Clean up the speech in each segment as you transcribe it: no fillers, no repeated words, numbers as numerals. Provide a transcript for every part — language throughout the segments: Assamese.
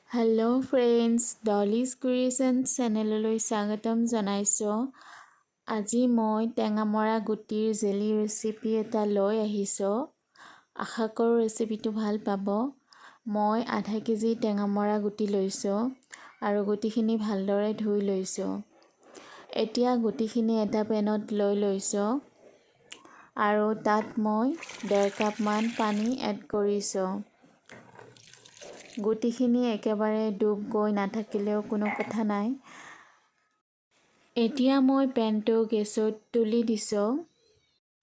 হেল্ল' ফ্ৰেণ্ডছ, ডলিজ ক্ৰিয়েশ্যন চেনেললৈ স্বাগতম জনাইছোঁ। আজি মই টেঙামৰা গুটিৰ জেলি ৰেচিপি এটা লৈ আহিছোঁ। আশা কৰোঁ ৰেচিপিটো ভাল পাব। মই আধা কেজি টেঙামৰা গুটি লৈছোঁ আৰু গুটিখিনি ভালদৰে ধুই লৈছোঁ। এতিয়া গুটিখিনি এটা পেনত লৈ লৈছোঁ আৰু তাত মই 1.5 কাপমান পানী এড কৰিছোঁ। গুটিখিনি একেবাৰে ডুব গৈ নাথাকিলেও কোনো কথা নাই। এতিয়া মই পেনটো গেছত তুলি দিছোঁ।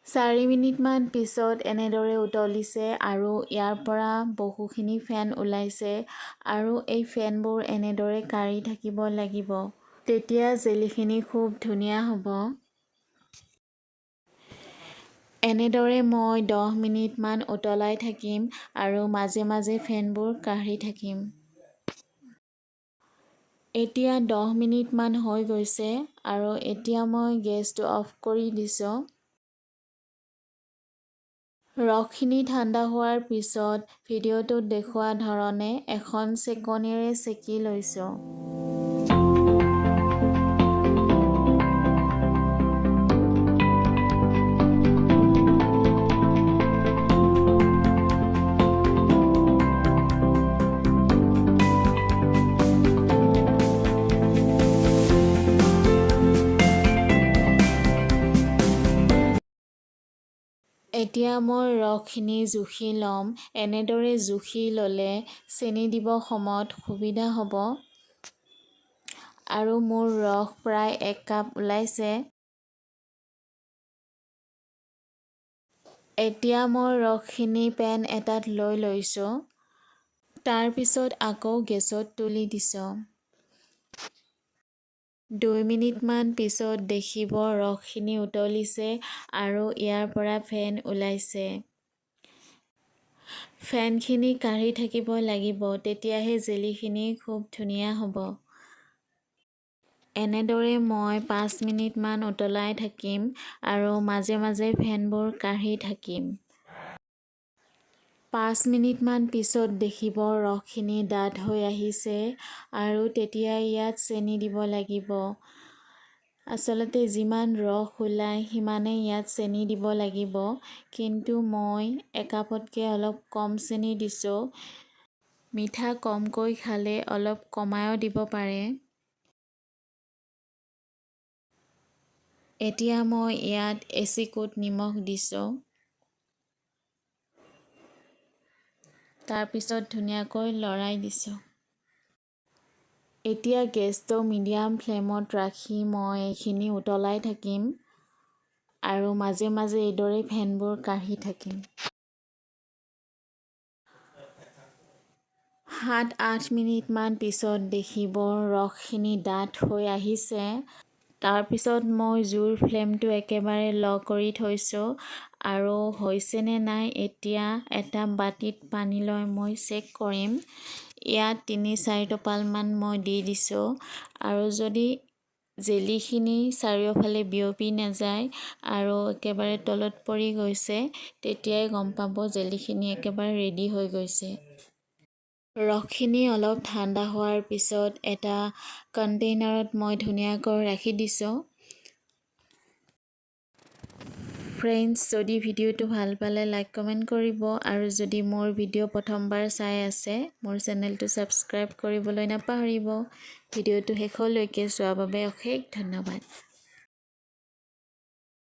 4 মিনিটমান পিছত এনেদৰে উতলিছে আৰু ইয়াৰ পৰা বহুখিনি ফেন ওলাইছে আৰু এই ফেনবোৰ এনেদৰে কাঢ়ি থাকিব লাগিব। তেতিয়া জেলিখিনি খুব ধুনীয়া হ'ব। এনেদৰে মই 10 মিনিটমান উতলাই থাকিম আৰু মাজে মাজে ফেনবোৰ কাঢ়ি থাকিম। এতিয়া 10 মিনিটমান হৈ গৈছে আৰু এতিয়া মই গেছটো অফ কৰি দিছোঁ। ৰসখিনি ঠাণ্ডা হোৱাৰ পিছত ভিডিঅ'টোত দেখুওৱা ধৰণে এখন চেকনিৰে চেকি লৈছোঁ। এতিয়া মই ৰসখিনি জুখি ল'ম। এনেদৰে জুখি ল'লে চেনি দিব সময়ত সুবিধা হ'ব। আৰু মোৰ ৰস প্ৰায় 1 কাপ ওলাইছে। এতিয়া মই ৰসখিনি পেন এটাত লৈ লৈছোঁ। তাৰ পিছত আকৌ গেছত তুলি দিছোঁ। 2 মিনিটমান পিছত দেখিব ৰসখিনি উতলিছে আৰু ইয়াৰ পৰা ফেন ওলাইছে। ফেনখিনি কাঢ়ি থাকিব লাগিব, তেতিয়াহে জেলিখিনি খুব ধুনীয়া হ'ব। এনেদৰে মই 5 মিনিটমান উতলাই থাকিম আৰু মাজে মাজে ফেনবোৰ কাঢ়ি থাকিম। 5 মিনিটমান পিছত দেখিব ৰসখিনি ডাঠ হৈ আহিছে আৰু তেতিয়া ইয়াত চেনি দিব লাগিব। আচলতে যিমান ৰস ওলায় সিমানেই ইয়াত চেনি দিব লাগিব, কিন্তু মই 1 কাপতকৈ অলপ কম চেনি দিছোঁ। মিঠা কমকৈ খালে অলপ কমায়ো দিব পাৰে। এতিয়া মই ইয়াত এচিকুট নিমখ দিছোঁ। তাৰপিছত ধুনীয়াকৈ লৰাই দিছোঁ। এতিয়া গেছটো মিডিয়াম ফ্লেমত ৰাখি মই এইখিনি উতলাই থাকিম আৰু মাজে মাজে এইদৰে ফেনবোৰ কাঢ়ি থাকিম। 7-8 মিনিটমান পিছত দেখিব ৰসখিনি ডাঠ হৈ আহিছে। তাৰপিছত মই জুইৰ ফ্লেমটো একেবাৰে ল' কৰি থৈছোঁ আৰু হৈছেনে নাই এতিয়া এটা বাতিত পানী লৈ মই চেক কৰিম। ইয়াত 3-4 টোপালমান মই দি দিছোঁ আৰু যদি জেলিখিনি চাৰিওফালে বিয়পি নাযায় আৰু একেবাৰে তলত পৰি গৈছে, তেতিয়াই গম পাব জেলিখিনি একেবাৰে ৰেডি হৈ গৈছে। ৰসখিনি অলপ ঠাণ্ডা হোৱাৰ পিছত এটা কণ্টেইনাৰত মই ধুনীয়াকৈ ৰাখি দিছোঁ। ফ্ৰেণ্ডছ, যদি ভিডিঅ'টো ভাল পালে লাইক কমেণ্ট কৰিব আৰু যদি মোৰ ভিডিঅ' প্ৰথমবাৰ চাই আছে মোৰ চেনেলটো ছাবস্ক্ৰাইব কৰিবলৈ নাপাহৰিব। ভিডিঅ'টো শেষলৈকে চোৱাৰ বাবে অশেষ ধন্যবাদ।